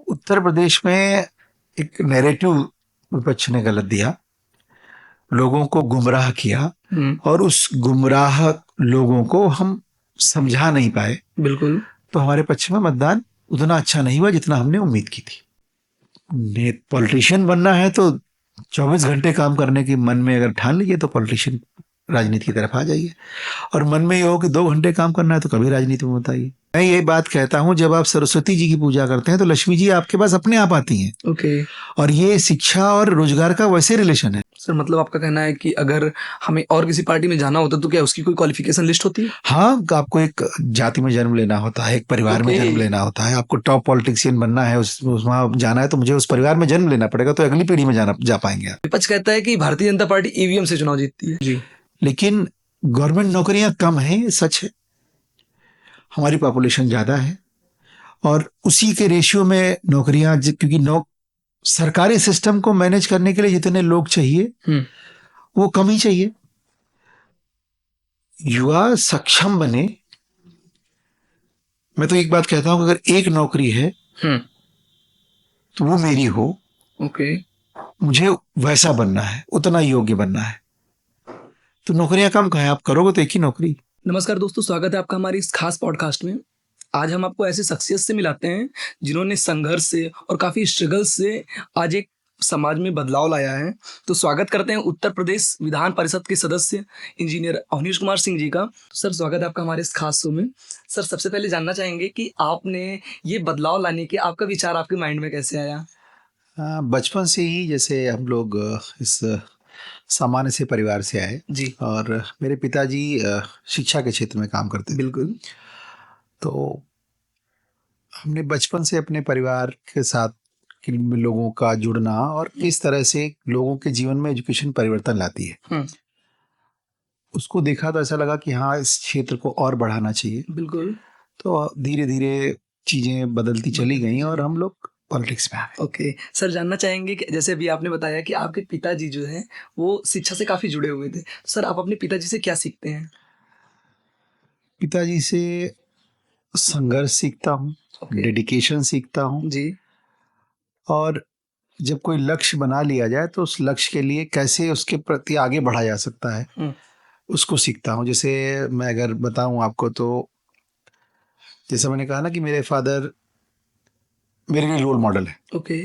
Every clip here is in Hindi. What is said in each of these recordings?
उत्तर प्रदेश में एक नैरेटिव विपक्ष ने गलत दिया, लोगों को गुमराह किया और उस गुमराह लोगों को हम समझा नहीं पाए। बिल्कुल। तो हमारे पक्ष में मतदान उतना अच्छा नहीं हुआ जितना हमने उम्मीद की थी। पॉलिटिशियन बनना है तो 24 घंटे काम करने की मन में अगर ठान लीजिए तो पॉलिटिशियन राजनीति की तरफ आ जाइए, और मन में ये हो कि 2 घंटे काम करना है तो कभी राजनीति में मत आइए। मैं ये बात कहता हूँ, जब आप सरस्वती जी की पूजा करते हैं तो लक्ष्मी जी आपके पास अपने आप आती हैं। ओके। और ये शिक्षा और रोजगार का वैसे रिलेशन है। सर मतलब आपका कहना है कि अगर हमें और किसी पार्टी में जाना होता तो क्या उसकी कोई क्वालिफिकेशन लिस्ट होती है? हाँ, आपको एक जाति में जन्म लेना होता है, एक परिवार में जन्म लेना होता है। आपको टॉप पॉलिटिशियन बनना है, वहां जाना है तो मुझे उस परिवार में जन्म लेना पड़ेगा, तो अगली पीढ़ी में जा पाएंगे आप। विपक्ष कहता है कि भारतीय जनता पार्टी ईवीएम से चुनाव जीतती है जी, लेकिन गवर्नमेंट नौकरियां कम है, ये सच है। हमारी पॉपुलेशन ज्यादा है और उसी के रेशियो में नौकरियां, क्योंकि सरकारी सिस्टम को मैनेज करने के लिए जितने लोग चाहिए वो कम ही चाहिए। युवा सक्षम बने। मैं तो एक बात कहता हूं, अगर एक नौकरी है तो वो मेरी हो। ओके। मुझे वैसा बनना है, उतना योग्य बनना है, तो नौकरियां कम कहाँ है, आप करोगे तो एक ही नौकरी। नमस्कार दोस्तों, स्वागत है आपका हमारी इस खास पॉडकास्ट में। आज हम आपको ऐसे शख्सियत से मिलाते हैं जिन्होंने संघर्ष से और काफ़ी स्ट्रगल से आज एक समाज में बदलाव लाया है। तो स्वागत करते हैं उत्तर प्रदेश विधान परिषद के सदस्य इंजीनियर अवनीश कुमार सिंह जी का। तो सर स्वागत है आपका हमारे इस खास शो में। सर सबसे पहले जानना चाहेंगे कि आपने ये बदलाव लाने के आपका विचार आपके माइंड में कैसे आया? बचपन से ही जैसे हम लोग इस सामान्य से परिवार से आए जी। और मेरे पिताजी शिक्षा के क्षेत्र में काम करते थे। बिल्कुल। तो हमने बचपन से अपने परिवार के साथ के लोगों का जुड़ना और किस तरह से लोगों के जीवन में एजुकेशन परिवर्तन लाती है, उसको देखा तो ऐसा लगा कि हाँ, इस क्षेत्र को और बढ़ाना चाहिए। बिल्कुल। तो धीरे धीरे चीज़ें बदलती चली गई और हम लोग पॉलिटिक्स में आ गए। ओके। सर जानना चाहेंगे कि जैसे अभी आपने बताया कि आपके पिताजी जो हैं वो शिक्षा से काफ़ी जुड़े हुए थे। सर आप अपने पिताजी से क्या सीखते हैं? पिताजी से संघर्ष सीखता हूँ, डेडिकेशन सीखता हूँ, जी। और जब कोई लक्ष्य बना लिया जाए तो उस लक्ष्य के लिए कैसे उसके प्रति आगे बढ़ा जा सकता है, उसको सीखता हूँ। जैसे मैं अगर बताऊँ आपको तो जैसे मैंने कहा ना कि मेरे फादर मेरे लिए रोल मॉडल है। ओके।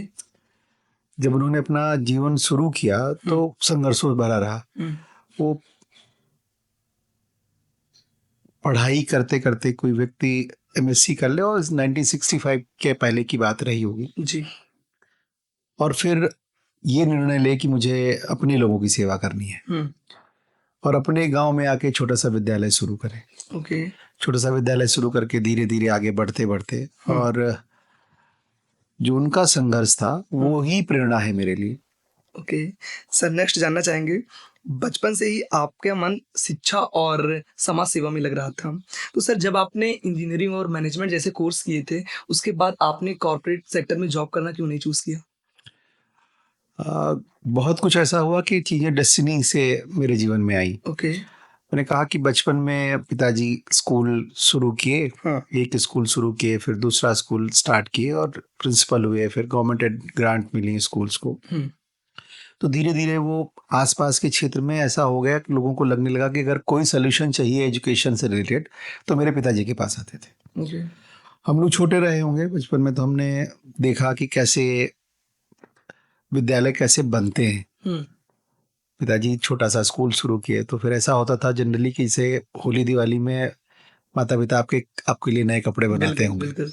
जब उन्होंने अपना जीवन शुरू किया तो संघर्षों भरा रहा। वो पढ़ाई करते करते कोई व्यक्ति एमएससी कर ले, और 1965 के पहले की बात रही होगी जी। और फिर ये निर्णय ले कि मुझे अपने लोगों की सेवा करनी है और अपने गांव में आके छोटा सा विद्यालय शुरू करें। ओके। छोटा सा विद्यालय शुरू करके धीरे धीरे आगे बढ़ते बढ़ते और जो उनका संघर्ष था वो ही प्रेरणा है मेरे लिए। ओके। सर नेक्स्ट जानना चाहेंगे, बचपन से ही आपका मन शिक्षा और समाज सेवा में लग रहा था। तो सर जब आपने इंजीनियरिंग और मैनेजमेंट जैसे कोर्स किए थे, उसके बाद आपने कॉर्पोरेट सेक्टर में जॉब करना क्यों नहीं चूज़ किया? बहुत कुछ ऐसा हुआ कि चीज़ें डेस्टिनी से मेरे जीवन में आई। ओके। मैंने कहा कि बचपन में पिताजी स्कूल शुरू किए, एक स्कूल शुरू किए, फिर दूसरा स्कूल स्टार्ट किए और प्रिंसिपल हुए, फिर गवर्नमेंट ग्रांट मिली स्कूल्स को। तो धीरे धीरे वो आसपास के क्षेत्र में ऐसा हो गया कि लोगों को लगने लगा कि अगर कोई सोल्यूशन चाहिए एजुकेशन से रिलेटेड तो मेरे पिताजी के पास आते थे। ओके। हम लोग छोटे रहे होंगे बचपन में, तो हमने देखा कि कैसे विद्यालय कैसे बनते हैं। पिताजी छोटा सा स्कूल शुरू किए तो फिर ऐसा होता था जनरली कि जैसे होली दिवाली में माता पिता आपके लिए नए कपड़े बनाते होंगे। बिल्कुल।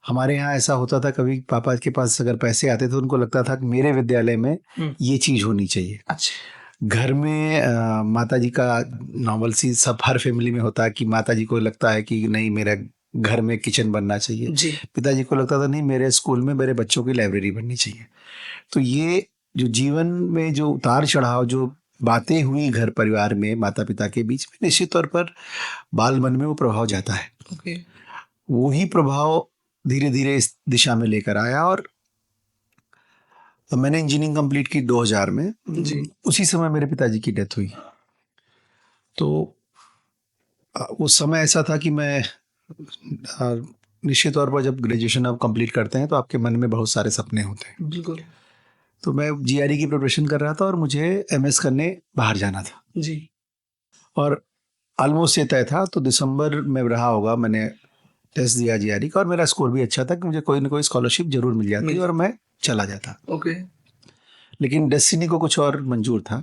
हमारे यहाँ ऐसा होता था, कभी पापा के पास अगर पैसे आते थे तो उनको लगता था कि मेरे विद्यालय में ये चीज़ होनी चाहिए। अच्छा। घर में माता जी का नॉर्मल सी सब हर फैमिली में होता है कि माता जी को लगता है कि नहीं, मेरा घर में किचन बनना चाहिए। जी। पिताजी को लगता था नहीं, मेरे स्कूल में मेरे बच्चों की लाइब्रेरी बननी चाहिए। तो ये जो जीवन में जो उतार चढ़ाव, जो बातें हुई घर परिवार में माता पिता के बीच में, निश्चित तौर पर बाल मन में वो प्रभाव जाता है। ओके। वही प्रभाव धीरे धीरे इस दिशा में लेकर आया और मैंने इंजीनियरिंग कंप्लीट की 2000 में। जी। उसी समय मेरे पिताजी की डेथ हुई। तो वो समय ऐसा था कि मैं निश्चित तौर पर जब ग्रेजुएशन आप कंप्लीट करते हैं तो आपके मन में बहुत सारे सपने होते हैं। बिल्कुल। तो मैं जीआरई की प्रिपरेशन कर रहा था और मुझे एमएस करने बाहर जाना था जी। और ऑलमोस्ट ये तय था। तो दिसंबर में रहा होगा, मैंने टेस्ट दिया जीआरई का और मेरा स्कोर भी अच्छा था कि मुझे कोई ना कोई स्कॉलरशिप जरूर मिल जाती और मैं चला जाता। ओके। लेकिन डेस्टिनी को कुछ और मंजूर था।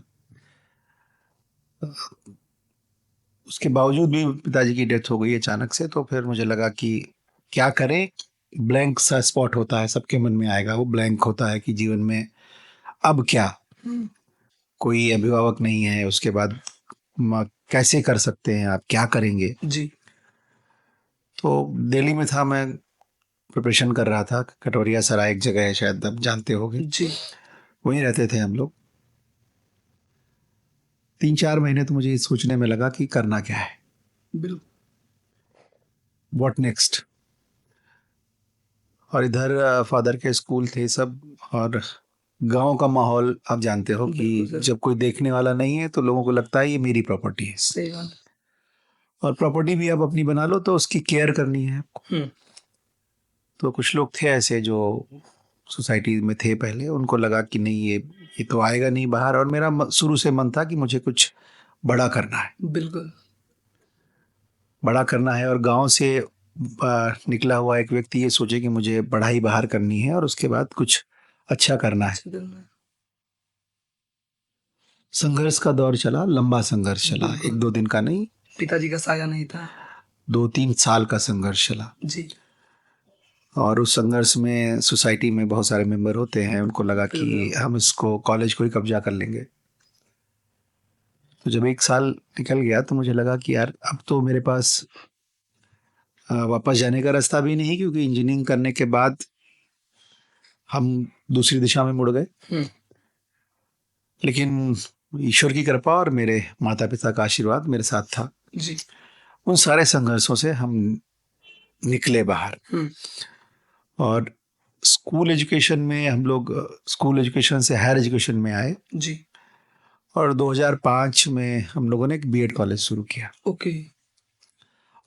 उसके बावजूद भी पिताजी की डेथ हो गई अचानक से। तो फिर मुझे लगा कि क्या करें। ब्लैंक सा स्पॉट होता है, सबके मन में आएगा, वो ब्लैंक होता है कि जीवन में अब क्या, कोई अभिभावक नहीं है, उसके बाद कैसे कर सकते हैं, आप क्या करेंगे। जी। तो दिल्ली में था मैं, प्रिपरेशन कर रहा था। कटोरिया सराय एक जगह है, शायद आप जानते होंगे। जी। वहीं रहते थे हम लोग। 3-4 महीने तो मुझे ये सोचने में लगा कि करना क्या है, बिल्कुल। What next. और इधर फादर के स्कूल थे सब, और गांव का माहौल आप जानते हो कि जब कोई देखने वाला नहीं है तो लोगों को लगता है ये मेरी प्रॉपर्टी है। सही बात। और प्रॉपर्टी भी आप अपनी बना लो तो उसकी केयर करनी है आपको। तो कुछ लोग थे ऐसे जो सोसाइटी में थे पहले, उनको लगा कि नहीं ये तो आएगा नहीं बाहर। और मेरा शुरू से मन था कि मुझे कुछ बड़ा करना है। बिल्कुल। बड़ा करना है और गांव से निकला हुआ एक व्यक्ति ये सोचे कि मुझे पढ़ाई बाहर करनी है और उसके बाद कुछ अच्छा करना है। संघर्ष का दौर चला, लंबा संघर्ष चला, 1-2 दिन का नहीं। पिताजी का साया नहीं था। 2-3 साल का संघर्ष चला। जी। और उस संघर्ष में सोसाइटी में बहुत सारे मेंबर होते हैं, उनको लगा कि हम इसको कॉलेज को ही कब्जा कर लेंगे। तो जब 1 साल निकल गया तो मुझे लगा कि यार अब तो मेरे पास वापस जाने का रास्ता भी नहीं, क्योंकि इंजीनियरिंग करने के बाद हम दूसरी दिशा में मुड़ गए। लेकिन ईश्वर की कृपा और मेरे माता पिता का आशीर्वाद मेरे साथ था। जी। उन सारे संघर्षों से हम निकले बाहर। और स्कूल एजुकेशन में हम लोग स्कूल एजुकेशन से हायर एजुकेशन में आए। जी। और 2005 में हम लोगों ने एक बीएड कॉलेज शुरू किया। ओके।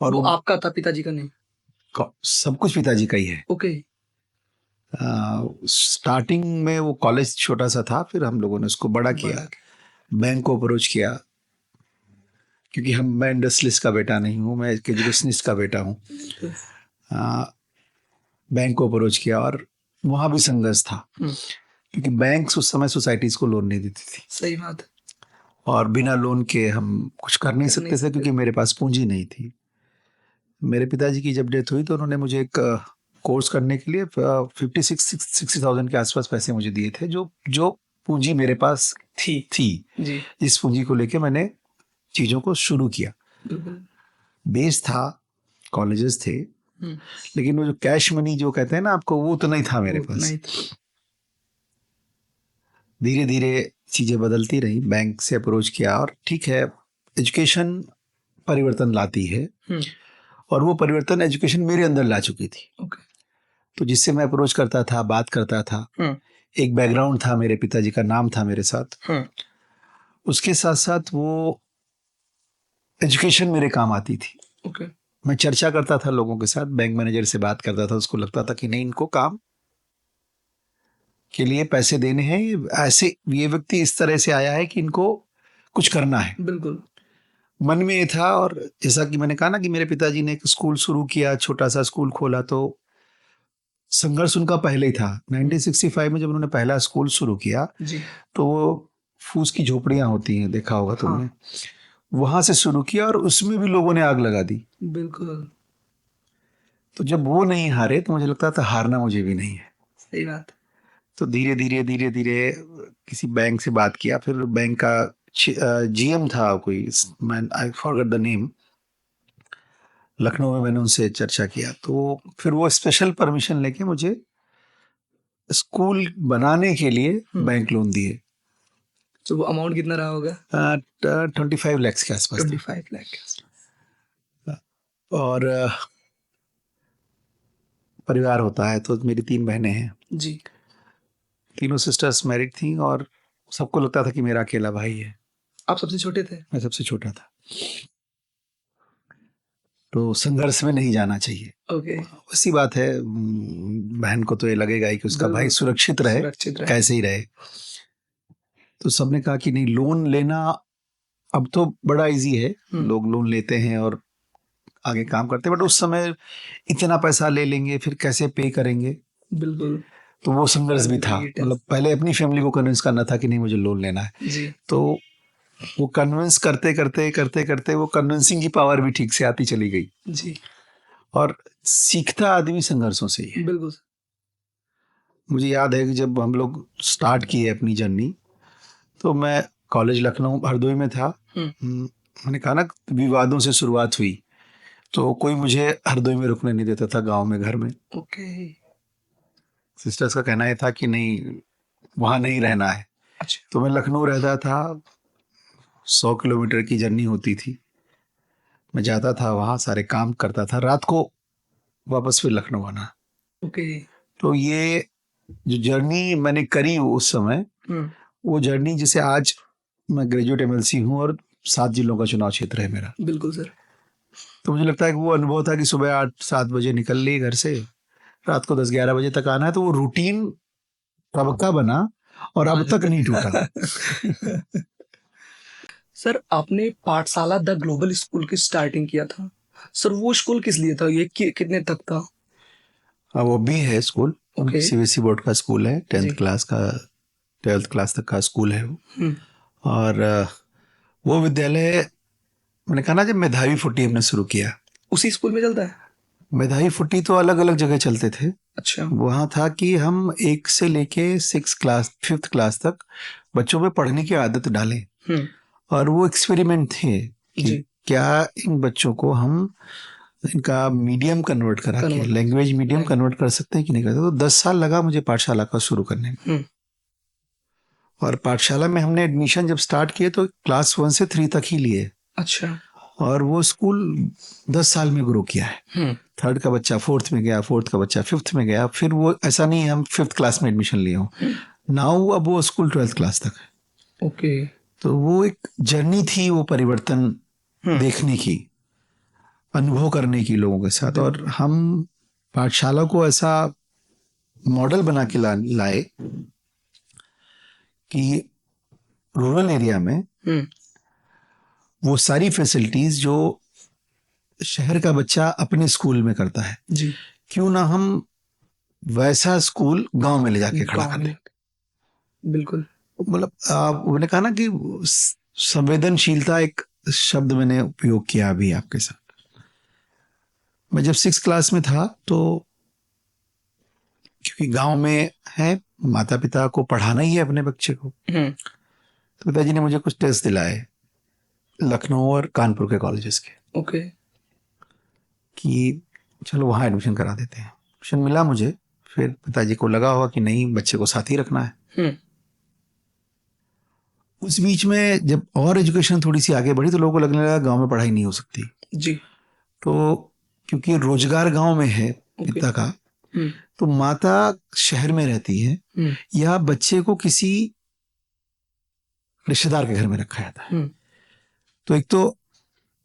और वो आपका था, पिताजी का नहीं? सब कुछ पिताजी का ही है। ओके। स्टार्टिंग में वो कॉलेज छोटा सा था, फिर हम लोगों ने उसको बड़ा किया। बैंक को अप्रोच किया, क्योंकि मैं इंडस्ट्रियलिस्ट का बेटा नहीं हूँ, मैं एक एजुकेशनिस्ट का बेटा हूँ। बैंक को अप्रोच किया और वहाँ भी संघर्ष था, क्योंकि बैंक उस समय सोसाइटीज को लोन नहीं देती थी। सही बात। और बिना लोन के हम कुछ कर नहीं सकते थे, क्योंकि मेरे पास पूंजी नहीं थी। मेरे पिताजी की जब डेथ हुई तो उन्होंने मुझे एक कोर्स करने के लिए 60,000 के आसपास पैसे मुझे दिए थे, जो पूंजी मेरे पास थी जी। जिस पूंजी को लेके मैंने चीज़ों को शुरू किया। बेस था, कॉलेजेस थे, लेकिन वो जो कैश मनी जो कहते हैं ना आपको, वो तो नहीं था मेरे पास। धीरे धीरे चीज़ें बदलती रही, बैंक से अप्रोच किया। और ठीक है, एजुकेशन परिवर्तन लाती है, और वो परिवर्तन एजुकेशन मेरे अंदर ला चुकी थी। तो जिससे मैं अप्रोच करता था, बात करता था, एक बैकग्राउंड था, मेरे पिताजी का नाम था मेरे साथ। उसके साथ साथ वो एजुकेशन मेरे काम आती थी। मैं चर्चा करता था लोगों के साथ, बैंक मैनेजर से बात करता था, उसको लगता था कि नहीं, इनको काम के लिए पैसे देने हैं, ऐसे ये व्यक्ति इस तरह से आया है कि इनको कुछ करना है। बिल्कुल मन में ये था। और जैसा कि मैंने कहा ना कि मेरे पिताजी ने एक स्कूल शुरू किया, छोटा सा स्कूल खोला, तो संघर्ष उनका पहले ही था। 1965 में जब उन्होंने पहला स्कूल शुरू किया जी। तो वो फूस की झोपड़ियां होती हैं, देखा होगा तुमने, वहां से शुरू किया और उसमें भी लोगों ने आग लगा दी। बिल्कुल। तो जब वो नहीं हारे तो मुझे लगता था हारना मुझे भी नहीं है। सही बात। तो धीरे धीरे किसी बैंक से बात किया, फिर बैंक का जीएम था कोई, man I forgot the name, Lucknow में मैंने उनसे चर्चा किया। तो फिर वो स्पेशल परमिशन लेके मुझे स्कूल बनाने के लिए बैंक लोन दिए। तो वो अमाउंट कितना रहा होगा? 25 लाख के आसपास। 25 लाख के आसपास। और परिवार होता है, तो मेरी 3 बहनें हैं जी। तीनों सिस्टर्स मैरिड थी और सबको लगता था कि मेरा अकेला भाई है। आप सबसे छोटे थे? मैं सबसे छोटा था। तो संघर्ष में नहीं जाना चाहिए। ओके। उसी बात है, बहन को तो ये लगेगा ही कि उसका भाई सुरक्षित रहे, कैसे ही रहे। तो सबने कहा कि नहीं, लोन लेना अब तो बड़ा इजी है, लोग लोन लेते हैं और आगे काम करते हैं, बट उस समय इतना पैसा ले लेंगे फिर कैसे पे करेंगे। बिल्कुल। तो वो संघर्ष भी था, मतलब पहले अपनी फैमिली को कन्विंस करना था कि नहीं मुझे लोन लेना है जी। तो वो कन्विंस करते करते करते करते वो कन्विंसिंग की पावर भी ठीक से आती चली गई जी। और सीखता आदमी संघर्षों से ही है। बिल्कुल। मुझे याद है कि जब हम लोग स्टार्ट किए अपनी जर्नी, तो मैं कॉलेज लखनऊ हरदोई में था। मैंने कहा ना, विवादों से शुरुआत हुई, तो कोई मुझे हरदोई में रुकने नहीं देता था, गांव में, घर में। ओके। सिस्टर्स का कहना यह था कि नहीं, वहाँ नहीं रहना है। अच्छा। तो मैं लखनऊ रहता था, 100 किलोमीटर की जर्नी होती थी। मैं जाता था वहाँ, सारे काम करता था, रात को वापस फिर लखनऊ आना। ओके। तो ये जो जर्नी मैंने करी उस समय, वो जर्नी जिसे आज मैं ग्रेजुएट एमएलसी हूँ और 7 जिलों का चुनाव क्षेत्र है मेरा। बिल्कुल सर। तो मुझे लगता है कि वो अनुभव था कि सुबह 8-7 बजे निकल ली घर से, रात को 10-11 बजे तक आना है। तो वो रूटीन कब का बना और अब तक नहीं टूटा। सर, आपने पाठशाला द ग्लोबल स्कूल की स्टार्टिंग किया था। सर, वो स्कूल किस लिए था? ये कितने तक था? वो भी है स्कूल, सीबीएसई बोर्ड का स्कूल है, 10th क्लास तक का स्कूल है वो। और वो विद्यालय, मैंने कहा ना, जब मेधावी फुट्टी हमने शुरू किया, उसी स्कूल में चलता है? मेधावी फुट्टी तो अलग अलग जगह चलते थे। अच्छा। वहाँ था कि हम 1 से लेके 5th क्लास तक बच्चों में पढ़ने की आदत डालें। और वो एक्सपेरिमेंट थे कि क्या इन बच्चों को हम इनका मीडियम कन्वर्ट करा के लैंग्वेज मीडियम कन्वर्ट कर सकते हैं कि नहीं करते। तो 10 साल लगा मुझे पाठशाला का शुरू करने में। और पाठशाला में हमने एडमिशन जब स्टार्ट किए तो क्लास 1 से 3 तक ही लिए। अच्छा। और वो स्कूल 10 साल में ग्रो किया है। 3rd का बच्चा 4th में गया, 4th का बच्चा 5th में गया, फिर वो ऐसा नहीं है हम 5th क्लास में एडमिशन लिए हों। नाउ अब वो स्कूल 12th क्लास तक है। ओके। तो वो एक जर्नी थी, वो परिवर्तन देखने की, अनुभव करने की लोगों के साथ। और हम पाठशाला को ऐसा मॉडल बना के लाए कि रूरल एरिया में वो सारी फैसिलिटीज जो शहर का बच्चा अपने स्कूल में करता है जी, क्यों ना हम वैसा स्कूल गांव में ले जाके खड़ा कर दें। बिल्कुल, मतलब मैंने कहा ना कि संवेदनशीलता एक शब्द मैंने उपयोग किया अभी आपके साथ। मैं जब 6th क्लास में था, तो क्योंकि गांव में है, माता पिता को पढ़ाना ही है अपने बच्चे को, तो पिताजी ने मुझे कुछ टेस्ट दिलाए लखनऊ और कानपुर के कॉलेजेस के। ओके। कि चलो वहाँ एडमिशन करा देते हैं। एडमिशन मिला मुझे, फिर पिताजी को लगा होगा कि नहीं, बच्चे को साथ ही रखना है। उस बीच में जब और एजुकेशन थोड़ी सी आगे बढ़ी तो लोगों को लगने लगा गांव में पढ़ाई नहीं हो सकती जी। तो क्योंकि रोजगार गांव में है पिता का, तो माता शहर में रहती है या बच्चे को किसी रिश्तेदार के घर में रखा जाता है। तो एक तो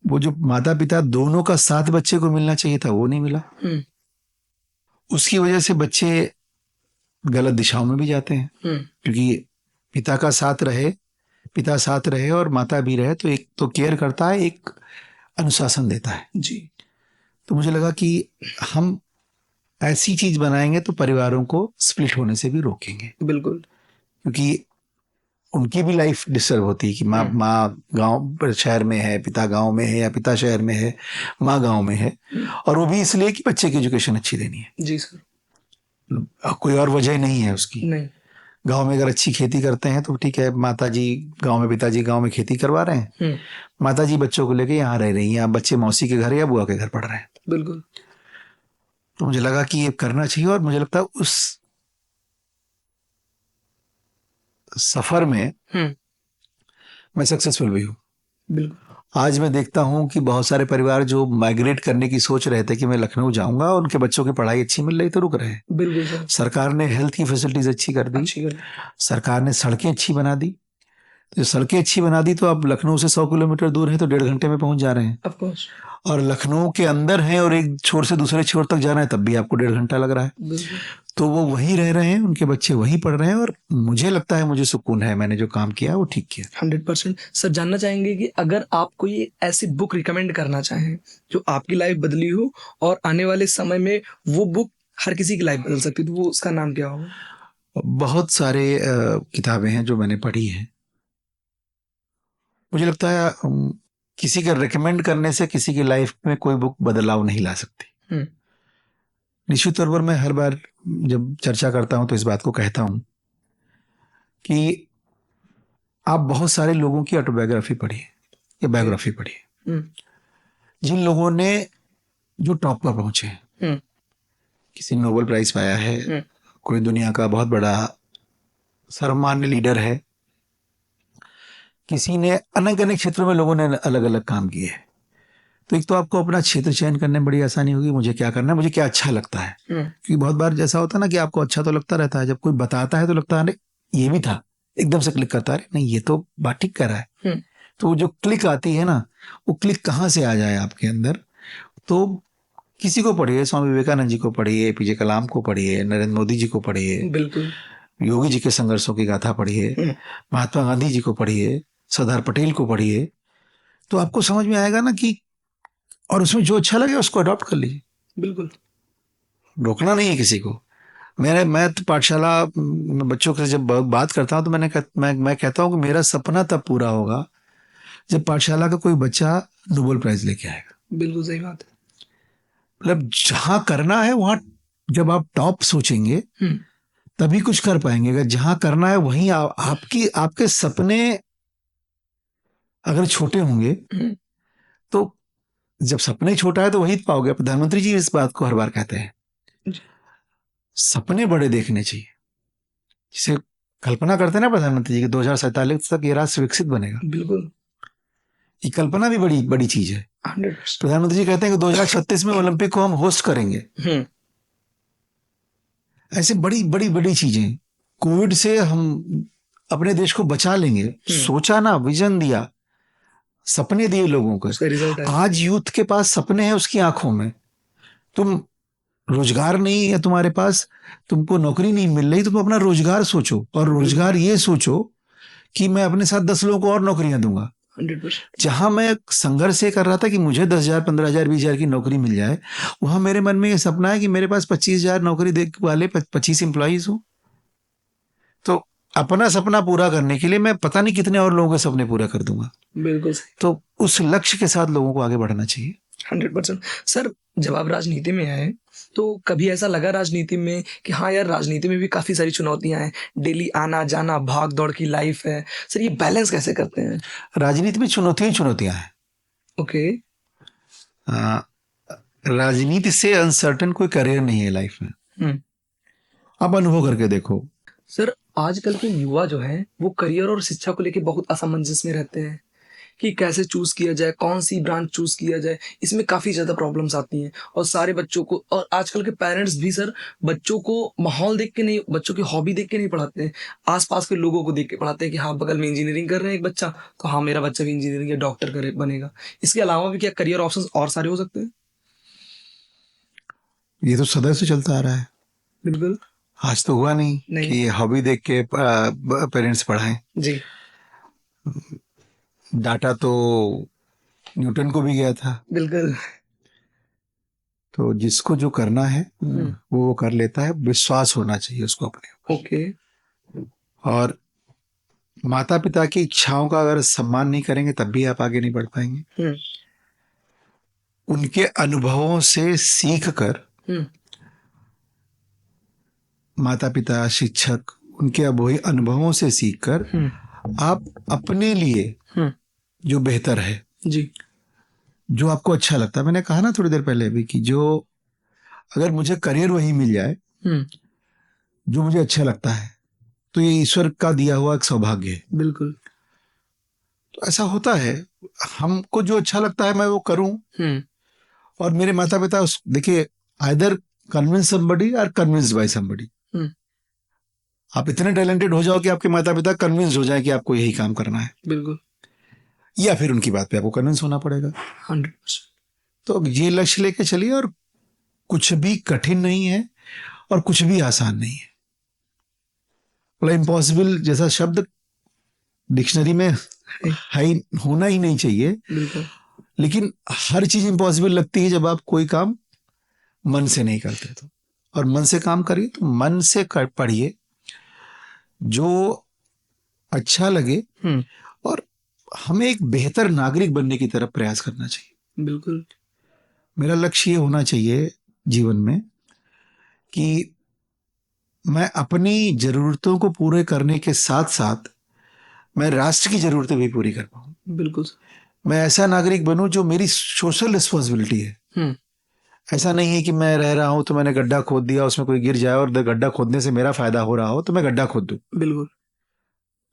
वो जो माता पिता दोनों का साथ बच्चे को मिलना चाहिए था, वो नहीं मिला। उसकी वजह से बच्चे गलत दिशाओं में भी जाते हैं, क्योंकि पिता साथ रहे और माता भी रहे, तो एक तो केयर करता है, एक अनुशासन देता है जी। तो मुझे लगा कि हम ऐसी चीज बनाएंगे तो परिवारों को स्प्लिट होने से भी रोकेंगे। बिल्कुल, क्योंकि उनकी भी लाइफ डिस्टर्ब होती है कि माँ गांव शहर में है, पिता गांव में है, या पिता शहर में है, माँ गांव में है, और वो भी इसलिए कि बच्चे की एजुकेशन अच्छी देनी है जी सर। कोई और वजह नहीं है उसकी। नहीं, गांव में अगर अच्छी खेती करते हैं तो ठीक है, माताजी गांव में, पिताजी गांव में खेती करवा रहे हैं, माताजी बच्चों को लेके यहाँ रह रही हैं, बच्चे मौसी के घर या बुआ के घर पढ़ रहे हैं। बिल्कुल। तो मुझे लगा कि ये करना चाहिए, और मुझे लगता है उस सफर में मैं सक्सेसफुल भी हूँ। बिल्कुल। आज मैं देखता हूँ कि बहुत सारे परिवार जो माइग्रेट करने की सोच रहे थे कि मैं लखनऊ जाऊंगा, उनके बच्चों की पढ़ाई अच्छी मिल रही तो रुक रहे हैं। बिल्कुल सर। सरकार ने हेल्थ की फैसिलिटीज अच्छी कर दी, सरकार ने सड़कें अच्छी बना दी, तो सड़कें अच्छी बना दी तो आप लखनऊ से 100 किलोमीटर दूर है तो 1.5 घंटे में पहुंच जा रहे हैं। Of course. और लखनऊ के अंदर है और एक छोर से दूसरे छोर तक जाना है तब भी आपको 1.5 घंटा लग रहा है। तो वो वहीं रह रहे हैं, उनके बच्चे वहीं पढ़ रहे हैं और मुझे लगता है, मुझे सुकून है, मैंने जो काम किया वो ठीक किया। 100%। सर जानना चाहेंगे कि अगर आप कोई ऐसी बुक रिकमेंड करना चाहें जो आपकी लाइफ बदली हो और आने वाले समय में वो बुक हर किसी की लाइफ बदल सकती है, तो वो उसका नाम क्या होगा? बहुत सारे किताबें हैं जो मैंने पढ़ी हैं। मुझे लगता है किसी का रिकमेंड करने से किसी की लाइफ में कोई बुक बदलाव नहीं ला सकती। निश्चित तौर पर मैं हर बार जब चर्चा करता हूं तो इस बात को कहता हूं कि आप बहुत सारे लोगों की ऑटोबायोग्राफी पढ़िए या बायोग्राफी पढ़िए, जिन लोगों ने जो टॉप पर पहुंचे हैं। किसी ने नोबेल प्राइज पाया है, कोई दुनिया का बहुत बड़ा सर्वमान्य लीडर है, किसी ने अनेक अनेक क्षेत्रों में लोगों ने अलग अलग काम किए हैं। तो एक तो आपको अपना क्षेत्र चयन करने में बड़ी आसानी होगी, मुझे क्या करना है, मुझे क्या अच्छा लगता है। क्योंकि बहुत बार जैसा होता है ना कि आपको अच्छा तो लगता रहता है, जब कोई बताता है तो लगता है ये भी था, एकदम से क्लिक करता है, नहीं ये तो बात ठीक कर रहा है। तो वो जो क्लिक आती है ना, वो क्लिक कहाँ से आ जाए आपके अंदर। तो किसी को पढ़िए, स्वामी विवेकानंद जी को पढ़िए, APJ कलाम को पढ़िए, नरेंद्र मोदी जी को पढ़िए, बिल्कुल, योगी जी के संघर्षों की गाथा पढ़िए, महात्मा गांधी जी को पढ़िए, सरदार पटेल को पढ़िए, तो आपको समझ में आएगा ना कि, और उसमें जो अच्छा लगे उसको अडॉप्ट कर लीजिए। बिल्कुल, रोकना नहीं है किसी को। मैं तो पाठशाला में बच्चों से जब बात करता हूँ तो मैं कहता हूँ कि मेरा सपना तब पूरा होगा जब पाठशाला का कोई बच्चा नोबेल प्राइज लेके आएगा। बिल्कुल सही बात है। मतलब जहां करना है वहां जब आप टॉप सोचेंगे तभी कुछ कर पाएंगे। अगर जहां करना है वहीं आपके सपने अगर छोटे होंगे तो जब सपने छोटा है तो वही पाओगे। प्रधानमंत्री जी इस बात को हर बार कहते हैं, सपने बड़े देखने चाहिए। जिसे कल्पना करते हैं ना प्रधानमंत्री जी की 2047 तक ये राष्ट्र विकसित बनेगा। बिल्कुल, ये कल्पना भी बड़ी बड़ी चीज है। 100%। प्रधानमंत्री जी कहते हैं कि 2036 में ओलंपिक को हम होस्ट करेंगे। ऐसे बड़ी बड़ी बड़ी चीजें। कोविड से हम अपने देश को बचा लेंगे, सोचा ना, विजन दिया, सपने दिए लोगों को। आज यूथ के पास सपने हैं उसकी आंखों में। तुम रोजगार नहीं है तुम्हारे पास, तुमको नौकरी नहीं मिल रही, तुम अपना रोजगार सोचो। और रोजगार ये सोचो कि मैं अपने साथ 10 लोगों को और नौकरियां दूंगा। 100%। जहां मैं संघर्ष ये कर रहा था कि मुझे 10,000, 15,000, 20,000 की नौकरी मिल जाए, वहां मेरे मन में ये सपना है कि मेरे पास 25,000 नौकरी देने वाले 25 एम्प्लॉइज हो। तो अपना सपना पूरा करने के लिए मैं पता नहीं कितने और लोगों के सपने पूरा कर दूंगा। बिल्कुल। तो उस लक्ष्य के साथ लोगों को आगे बढ़ना चाहिए। 100%। सर जब आप राजनीति में आए तो कभी ऐसा लगा राजनीति में कि हाँ यार, राजनीति में भी काफी सारी चुनौतियां हैं, डेली आना जाना, भाग दौड़ की लाइफ है, सर ये बैलेंस कैसे करते हैं? राजनीति में चुनौतियां हैं। ओके। राजनीति से अनसर्टेन कोई करियर नहीं है लाइफ में। आप अनुभव करके देखो। सर आजकल के युवा जो हैं वो करियर और शिक्षा को लेकर बहुत असमंजस में रहते हैं कि कैसे चूज किया जाए, कौन सी ब्रांच चूज किया जाए। इसमें काफी ज्यादा प्रॉब्लम्स आती हैं और सारे बच्चों को, और आजकल के पेरेंट्स भी सर बच्चों को माहौल देख के नहीं, बच्चों की हॉबी देख के नहीं पढ़ाते हैं, आसपास के लोगों को देख के पढ़ाते हैं कि हाँ बगल में इंजीनियरिंग कर रहे हैं एक बच्चा, तो हाँ मेरा बच्चा भी इंजीनियरिंग या डॉक्टर करे बनेगा। इसके अलावा भी क्या करियर ऑप्शन और सारे हो सकते हैं? ये तो सदा से चलता आ रहा है। बिल्कुल। आज तो हुआ नहीं कि हॉबी देख के पेरेंट्स पढ़ाएं जी। डाटा तो न्यूटन को भी गया था। बिल्कुल। तो जिसको जो करना है वो कर लेता है। विश्वास होना चाहिए उसको अपने। ओके। और माता पिता की इच्छाओं का अगर सम्मान नहीं करेंगे तब भी आप आगे नहीं बढ़ पाएंगे। उनके अनुभवों से सीख कर माता पिता, शिक्षक, उनके अनुभवों से सीखकर आप अपने लिए जो बेहतर है जी, जो आपको अच्छा लगता है। मैंने कहा ना थोड़ी देर पहले भी कि जो अगर मुझे करियर वही मिल जाए जो मुझे अच्छा लगता है तो ये ईश्वर का दिया हुआ एक सौभाग्य है। बिल्कुल। तो ऐसा होता है, हमको जो अच्छा लगता है मैं वो करूं। और मेरे माता पिता देखिए, आइदर कन्विंस समबडी और कन्विंस्ड बाय समबडी। आप इतने टैलेंटेड हो जाओ कि आपके माता पिता कन्विंस हो जाए कि आपको यही काम करना है, बिल्कुल, या फिर उनकी बात पे आपको कन्विंस होना पड़ेगा। 100%। तो ये लक्ष्य लेके चलिए, और कुछ भी कठिन नहीं है और कुछ भी आसान नहीं है। मतलब इम्पॉसिबल जैसा शब्द डिक्शनरी में हाई होना ही नहीं चाहिए, बिल्कुल, लेकिन हर चीज इम्पॉसिबल लगती है जब आप कोई काम मन से नहीं करते। तो और मन से काम करिए, तो मन से पढ़िए जो अच्छा लगे, और हमें एक बेहतर नागरिक बनने की तरफ प्रयास करना चाहिए। बिल्कुल, मेरा लक्ष्य ये होना चाहिए जीवन में कि मैं अपनी जरूरतों को पूरे करने के साथ साथ मैं राष्ट्र की जरूरतें भी पूरी कर पाऊँ। बिल्कुल, मैं ऐसा नागरिक बनूं जो मेरी सोशल रिस्पॉन्सिबिलिटी है। ऐसा नहीं है कि मैं रह रहा हूं तो मैंने गड्ढा खोद दिया, उसमें कोई गिर जाए और गड्ढा खोदने से मेरा फायदा हो रहा हो तो मैं गड्ढा खोद दूं। बिल्कुल,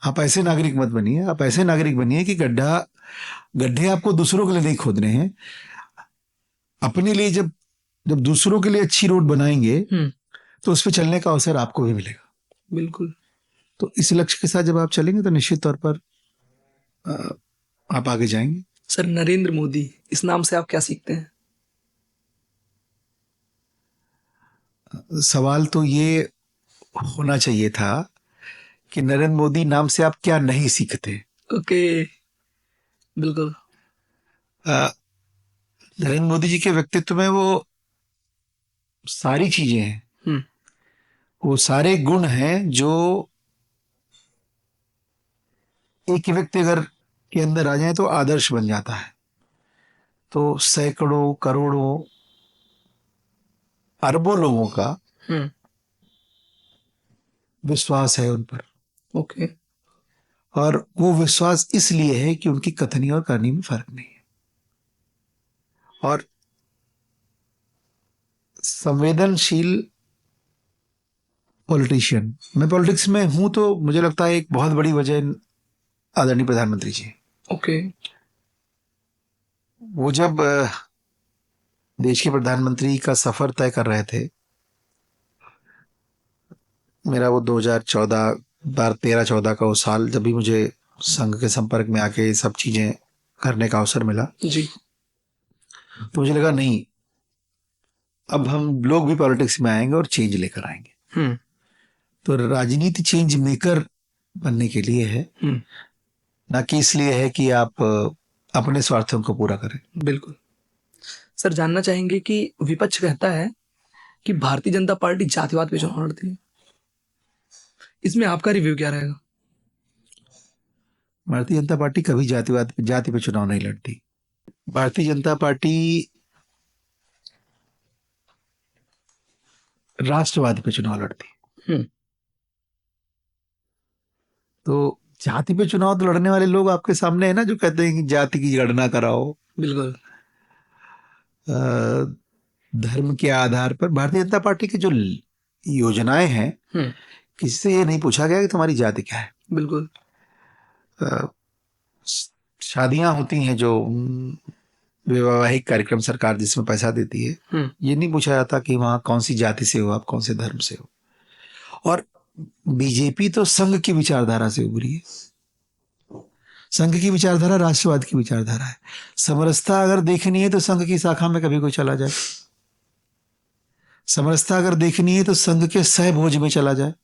आप ऐसे नागरिक मत बनिए। आप ऐसे नागरिक बनिए कि गड्ढे आपको दूसरों के लिए नहीं खोदने हैं, अपने लिए। जब जब दूसरों के लिए अच्छी रोड बनाएंगे तो उस पर चलने का अवसर आपको भी मिलेगा। बिल्कुल। तो इस लक्ष्य के साथ जब आप चलेंगे तो निश्चित तौर पर आप आगे जाएंगे। सर, नरेंद्र मोदी, इस नाम से आप क्या सीखते हैं? सवाल तो ये होना चाहिए था कि नरेंद्र मोदी नाम से आप क्या नहीं सीखते। ओके, बिल्कुल, नरेंद्र मोदी जी के व्यक्तित्व में वो सारी चीजें हैं, वो सारे गुण हैं जो एक व्यक्ति अगर के अंदर आ जाए तो आदर्श बन जाता है। तो सैकड़ों करोड़ों अरबों लोगों का विश्वास है उन पर। ओके, और वो विश्वास इसलिए है कि उनकी कथनी और करनी में फर्क नहीं है। और संवेदनशील पॉलिटिशियन, मैं पॉलिटिक्स में हूं तो मुझे लगता है एक बहुत बड़ी वजह आदरणीय प्रधानमंत्री जी। ओके, वो जब देश के प्रधानमंत्री का सफर तय कर रहे थे, मेरा वो 2014 13-14 का वो साल, जब भी मुझे संघ के संपर्क में आके ये सब चीजें करने का अवसर मिला जी, तो मुझे लगा नहीं, अब हम लोग भी पॉलिटिक्स में आएंगे और चेंज लेकर आएंगे। तो राजनीति चेंज मेकर बनने के लिए है, ना कि इसलिए है कि आप अपने स्वार्थों को पूरा करें। बिल्कुल। सर, जानना चाहेंगे कि विपक्ष कहता है कि भारतीय जनता पार्टी जातिवाद पे चुनाव लड़ती है, इसमें आपका रिव्यू क्या रहेगा? भारतीय जनता पार्टी कभी जाति पे चुनाव नहीं लड़ती। भारतीय जनता पार्टी राष्ट्रवाद पे चुनाव लड़ती। तो जाति पे चुनाव तो लड़ने वाले लोग आपके सामने है ना, जो कहते हैं कि जाति की गणना कराओ। बिल्कुल, धर्म के आधार पर भारतीय जनता पार्टी की जो योजनाएं हैं, किसी से ये नहीं पूछा गया कि तुम्हारी जाति क्या है। बिल्कुल, शादियां होती हैं जो वैवाहिक कार्यक्रम सरकार जिसमें पैसा देती है, ये नहीं पूछा जाता कि वहां कौन सी जाति से हो, आप कौन से धर्म से हो। और बीजेपी तो संघ की विचारधारा से उभरी है। संघ की विचारधारा राष्ट्रवाद की विचारधारा है। समरसता अगर देखनी है तो संघ की शाखा में कभी कोई चला जाए। समरसता अगर देखनी है तो संघ के सहभोज में चला जाए।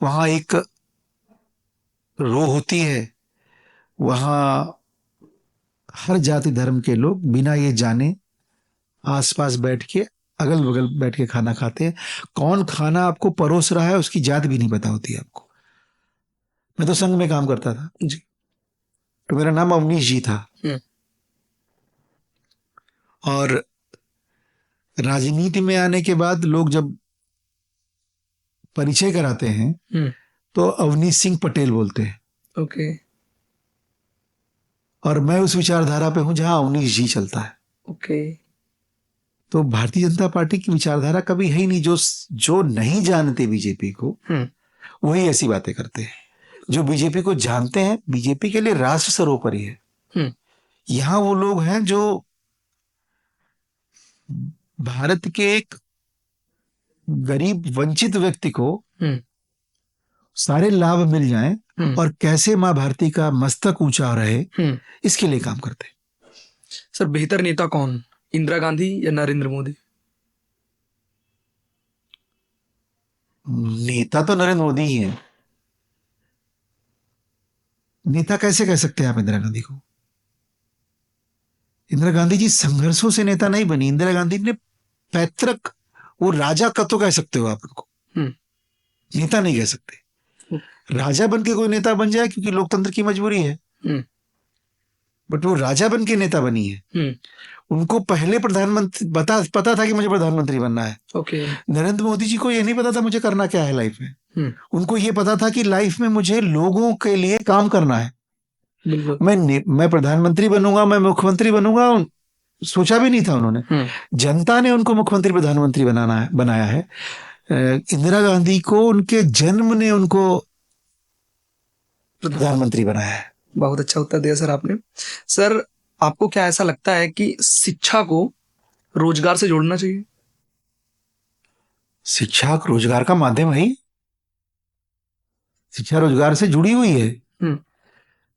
वहां एक रो होती है, वहां हर जाति धर्म के लोग बिना ये जाने आसपास बैठ के, अगल बगल बैठ के खाना खाते हैं। कौन खाना आपको परोस रहा है उसकी जात भी नहीं पता होती आपको। मैं तो संघ में काम करता था जी, तो मेरा नाम अवनीश जी था। और राजनीति में आने के बाद लोग जब परिचय कराते हैं तो अवनीश सिंह पटेल बोलते हैं। ओके, और मैं उस विचारधारा पे हूं जहां अवनीश जी चलता है। ओके, तो भारतीय जनता पार्टी की विचारधारा कभी है ही नहीं। जो नहीं जानते बीजेपी को वही ऐसी बातें करते हैं। जो बीजेपी को जानते हैं, बीजेपी के लिए राष्ट्र सर्वोपरि है। यहां वो लोग हैं जो भारत के एक गरीब वंचित व्यक्ति को सारे लाभ मिल जाएं और कैसे माँ भारती का मस्तक ऊंचा रहे, इसके लिए काम करते हैं। सर बेहतर नेता कौन, इंदिरा गांधी या नरेंद्र मोदी? नेता तो नरेंद्र मोदी ही है। नेता कैसे कह सकते हैं आप इंदिरा गांधी को? इंदिरा गांधी जी संघर्षों से नेता नहीं बनी। इंदिरा गांधी ने पैतृक, वो राजा का तो कह सकते हो आप उनको, नेता नहीं कह सकते। राजा बन के कोई नेता बन जाए क्योंकि लोकतंत्र की मजबूरी है, बट वो राजा बन के नेता बनी है। उनको पहले प्रधानमंत्री पता था कि मुझे प्रधानमंत्री बनना है। नरेंद्र मोदी जी को ये नहीं पता था मुझे करना क्या है लाइफ में। उनको ये पता था कि लाइफ में मुझे लोगों के लिए काम करना है। मैं प्रधानमंत्री बनूंगा, मैं मुख्यमंत्री बनूंगा, सोचा भी नहीं था उन्होंने। जनता ने उनको मुख्यमंत्री प्रधानमंत्री बनाया है। इंदिरा गांधी को उनके जन्म ने उनको प्रधानमंत्री बनाया है। बहुत अच्छा उत्तर दिया सर आपने। सर आपको क्या ऐसा लगता है कि शिक्षा को रोजगार से जोड़ना चाहिए? शिक्षा रोजगार का माध्यम है। शिक्षा रोजगार से जुड़ी हुई है।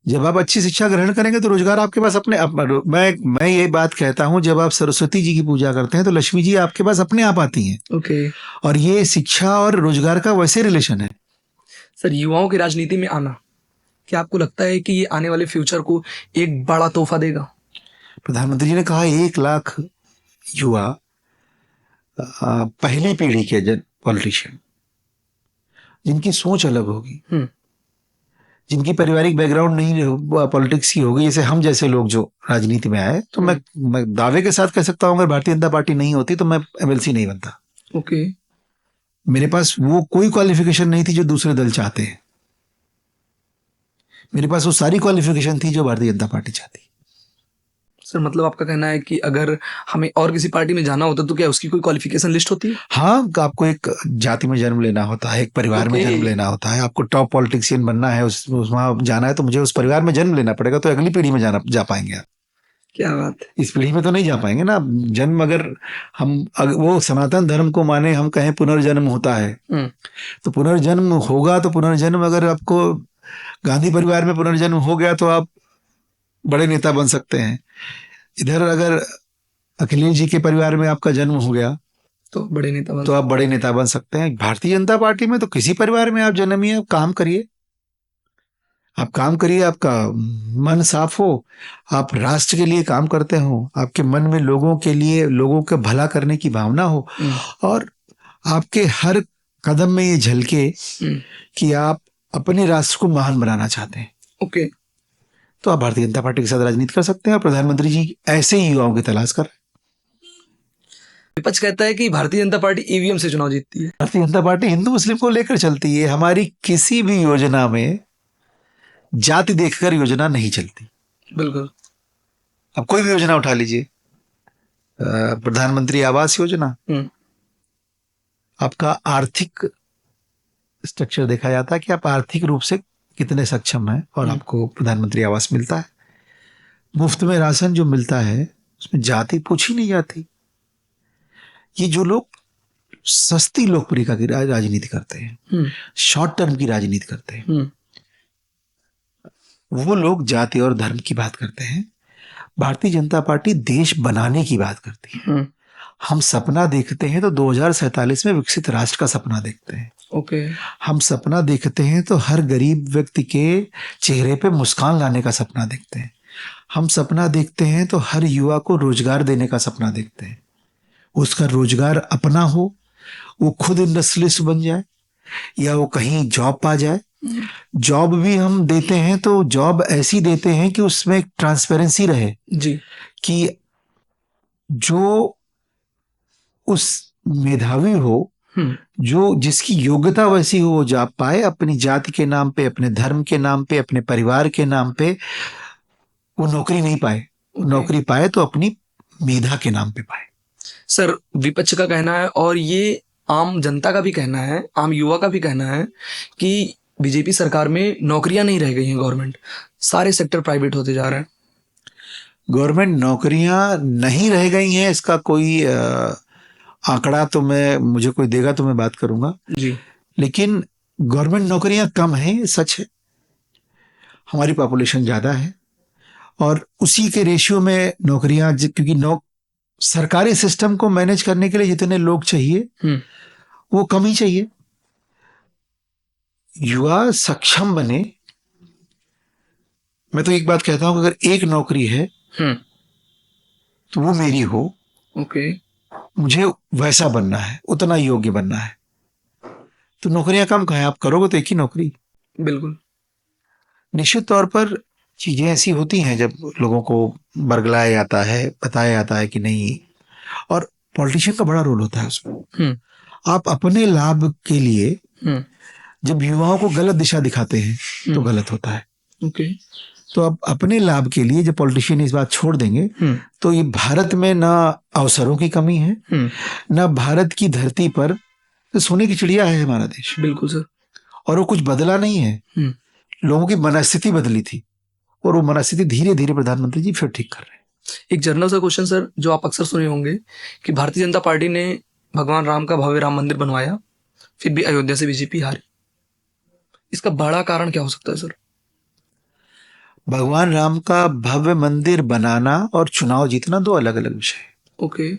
जब आप अच्छी शिक्षा ग्रहण करेंगे तो रोजगार आपके पास मैं ये बात कहता हूं, जब आप सरस्वती जी की पूजा करते हैं तो लक्ष्मी जी आपके पास अपने आप आती हैं। और ये शिक्षा और रोजगार का वैसे रिलेशन है। सर युवाओं की राजनीति में आना, क्या आपको लगता है कि ये आने वाले फ्यूचर को एक बड़ा तोहफा देगा? प्रधानमंत्री जी ने कहा 1 लाख युवा पहली पीढ़ी के पॉलिटिशियन, जिनकी सोच अलग होगी, जिनकी पारिवारिक बैकग्राउंड नहीं पॉलिटिक्स की होगी, जैसे हम जैसे लोग जो राजनीति में आए, तो मैं दावे के साथ कह सकता हूं अगर भारतीय जनता पार्टी नहीं होती तो मैं एमएलसी नहीं बनता। मेरे पास वो कोई क्वालिफिकेशन नहीं थी जो दूसरे दल चाहते हैं। मेरे पास वो सारी क्वालिफिकेशन थी जो भारतीय जनता पार्टी चाहती। सर मतलब आपका कहना है कि अगर हमें और किसी पार्टी में जाना होता तो क्या उसकी कोई क्वालिफिकेशन लिस्ट होती है? हाँ, आपको एक जाति में जन्म लेना होता है, एक परिवार में जन्म लेना होता है। आपको टॉप पॉलिटिशियन बनना है, वहां जाना है तो मुझे उस परिवार में जन्म लेना पड़ेगा, तो अगली पीढ़ी में जा पाएंगे आप। क्या बात है। इस पीढ़ी में तो नहीं जा पाएंगे ना। जन्म अगर वो सनातन धर्म को माने, हम कहें पुनर्जन्म होता है, तो पुनर्जन्म होगा। तो पुनर्जन्म अगर आपको गांधी परिवार में पुनर्जन्म हो गया तो आप बड़े नेता बन सकते हैं। इधर अगर अखिलेश जी के परिवार में आपका जन्म हो गया तो आप बड़े नेता बन सकते हैं। भारतीय जनता पार्टी में तो किसी परिवार में आप जन्मिए, आप काम करिए, आपका मन साफ हो, आप राष्ट्र के लिए काम करते हो, आपके मन में लोगों के लिए, लोगों का भला करने की भावना हो, और आपके हर कदम में ये झलके कि आप अपने राष्ट्र को महान बनाना चाहते हैं। तो आप भारतीय जनता पार्टी के साथ राजनीति कर सकते हैं। और प्रधानमंत्री जी ऐसे ही युवाओं की तलाश कर रहे हैं। विपक्ष कहता है कि भारतीय जनता पार्टी ईवीएम से चुनाव जीतती है। भारतीय जनता पार्टी हिंदू मुस्लिम को लेकर चलती है। हमारी किसी भी योजना में जाति देखकर योजना नहीं चलती। बिल्कुल। अब कोई भी योजना उठा लीजिए, प्रधानमंत्री आवास योजना, आपका आर्थिक स्ट्रक्चर देखा जाता है कि आप आर्थिक रूप से कितने सक्षम हैं और आपको प्रधानमंत्री आवास मिलता है। मुफ्त में राशन जो मिलता है उसमें जाति पूछी नहीं जाती। ये जो लोग सस्ती लोकप्रियता की राजनीति करते हैं, शॉर्ट टर्म की राजनीति करते हैं, वो लोग जाति और धर्म की बात करते हैं। भारतीय जनता पार्टी देश बनाने की बात करती है। हम सपना देखते हैं तो 2047 में विकसित राष्ट्र का सपना देखते हैं। हम सपना देखते हैं तो हर गरीब व्यक्ति के चेहरे पे मुस्कान लाने का सपना देखते हैं। हम सपना देखते हैं तो हर युवा को रोजगार देने का सपना देखते हैं। उसका रोजगार अपना हो, वो खुद इंडस्ट्रियलिस्ट बन जाए या वो कहीं जॉब पा जाए। जॉब भी हम देते हैं तो जॉब ऐसी देते हैं कि उसमें एक ट्रांसपेरेंसी रहे जी, कि जो उस मेधावी हो, जो जिसकी योग्यता वैसी हो, वो जॉब पाए, अपनी जाति के नाम पे, अपने धर्म के नाम पे, अपने परिवार के नाम पे वो नौकरी नहीं पाए। नौकरी पाए तो अपनी मेधा के नाम पे पाए। सर विपक्ष का कहना है और ये आम जनता का भी कहना है, आम युवा का भी कहना है कि बीजेपी सरकार में नौकरियां नहीं रह गई हैं। गवर्नमेंट सारे सेक्टर प्राइवेट होते जा रहे हैं। गवर्नमेंट नौकरियां नहीं रह गई हैं, इसका कोई आंकड़ा तो मुझे कोई देगा तो मैं बात करूंगा जी। लेकिन गवर्नमेंट नौकरियां कम हैं, ये सच है। हमारी पॉपुलेशन ज्यादा है और उसी के रेशियो में नौकरियां, क्योंकि सरकारी सिस्टम को मैनेज करने के लिए जितने लोग चाहिए वो कम ही चाहिए। युवा सक्षम बने। मैं तो एक बात कहता हूं, अगर एक नौकरी है तो वो मेरी हो। ओके। मुझे वैसा बनना है, उतना योग्य बनना है, तो नौकरियां कम कहाँ हैं, आप करोगे तो एक ही नौकरी। बिल्कुल। निश्चित तौर पर चीजें ऐसी होती हैं जब लोगों को बरगलाया जाता है, बताया जाता है कि नहीं, और पॉलिटिशियन का बड़ा रोल होता है उसमें। आप अपने लाभ के लिए जब युवाओं को गलत दिशा दिखाते हैं तो गलत होता है। ओके। तो आप अपने लाभ के लिए जब पॉलिटिशियन इस बात छोड़ देंगे तो ये भारत में ना अवसरों की कमी है, ना भारत की धरती पर तो सोने की चिड़िया है हमारा देश। बिल्कुल सर। और वो कुछ बदला नहीं है, लोगों की मनस्थिति बदली थी और वो मनस्थिति धीरे धीरे प्रधानमंत्री जी फिर ठीक कर रहे हैं। एक जनरल सा क्वेश्चन सर, जो आप अक्सर सुने होंगे कि भारतीय जनता पार्टी ने भगवान राम का भव्य राम मंदिर बनवाया, फिर भी अयोध्या से बीजेपी हारी। इसका बड़ा कारण क्या हो सकता है सर? भगवान राम का भव्य मंदिर बनाना और चुनाव जीतना दो अलग अलग विषय है। ओके।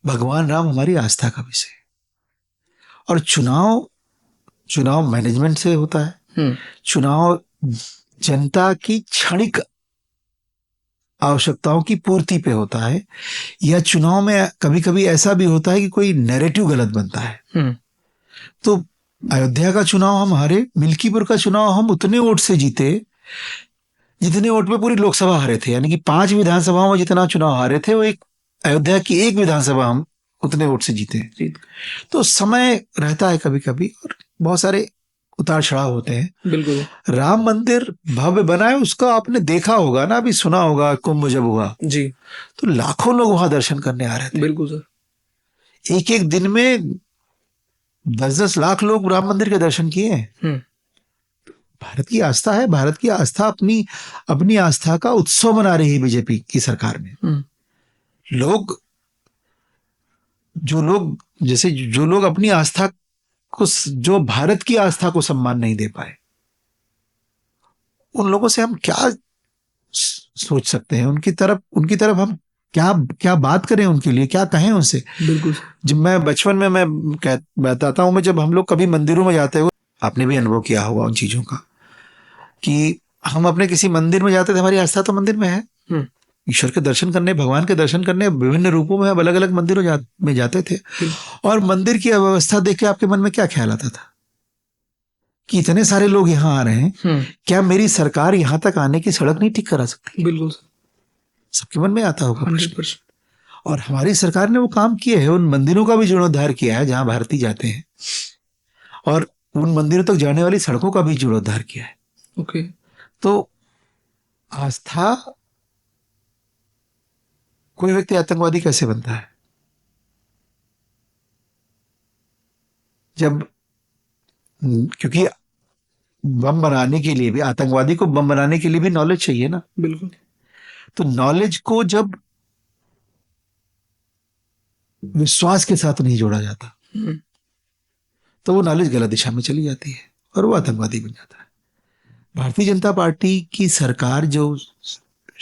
भगवान राम हमारी आस्था का विषय है और चुनाव मैनेजमेंट से होता है। चुनाव जनता की क्षणिक आवश्यकताओं की पूर्ति पे होता है, या चुनाव में कभी कभी ऐसा भी होता है कि कोई नैरेटिव गलत बनता है। तो अयोध्या का चुनाव हम हारे, मिल्कीपुर का चुनाव हम उतने वोट से जीते जितने वोट पे पूरी लोकसभा हारे थे, यानी कि 5 विधानसभाओं में जितना चुनाव हारे थे वो एक अयोध्या की एक विधानसभा हम उतने वोट से जीते। तो समय रहता है कभी कभी और बहुत सारे उतार चढ़ाव होते हैं। बिल्कुल। राम मंदिर भव्य बना है, उसका आपने देखा होगा ना, अभी सुना होगा, कुंभ जब हुआ जी तो लाखों लोग वहां दर्शन करने आ रहे थे। बिल्कुल सर। एक एक दिन में 10-10 लाख लोग राम मंदिर के दर्शन किए। भारत की आस्था है, भारत की आस्था अपनी आस्था का उत्सव मना रही है बीजेपी की सरकार में। जो लोग अपनी आस्था को, जो भारत की आस्था को सम्मान नहीं दे पाए, उन लोगों से हम क्या सोच सकते हैं? उनकी तरफ हम क्या बात करें, उनके लिए क्या कहें उनसे? बिल्कुल। जब मैं बचपन में मैं बताता हूं, मैं जब हम लोग कभी मंदिरों में जाते हुए, आपने भी अनुभव किया होगा उन चीजों का, कि हम अपने किसी मंदिर में जाते थे, हमारी आस्था तो मंदिर में है, ईश्वर के दर्शन करने, भगवान के दर्शन करने विभिन्न रूपों में हम अलग अलग मंदिरों में जाते थे, और मंदिर की अव्यवस्था देख के आपके मन में क्या ख्याल आता था कि इतने सारे लोग यहाँ आ रहे हैं, क्या मेरी सरकार यहाँ तक आने की सड़क नहीं ठीक करा सकती? बिल्कुल सबके मन में आता होगा। 100%। और हमारी सरकार ने वो काम किए हैं, उन मंदिरों का भी जीर्णोद्धार किया है जहां भारतीय जाते हैं, और उन मंदिरों तक जाने वाली सड़कों का भी जीर्णोद्धार किया है। ओके। तो आस्था, कोई व्यक्ति आतंकवादी कैसे बनता है? क्योंकि बम बनाने के लिए भी, आतंकवादी को बम बनाने के लिए भी नॉलेज चाहिए ना। बिल्कुल। तो नॉलेज को जब विश्वास के साथ नहीं जोड़ा जाता तो वो नॉलेज गलत दिशा में चली जाती है और वो आतंकवादी बन जाता है। भारतीय जनता पार्टी की सरकार जो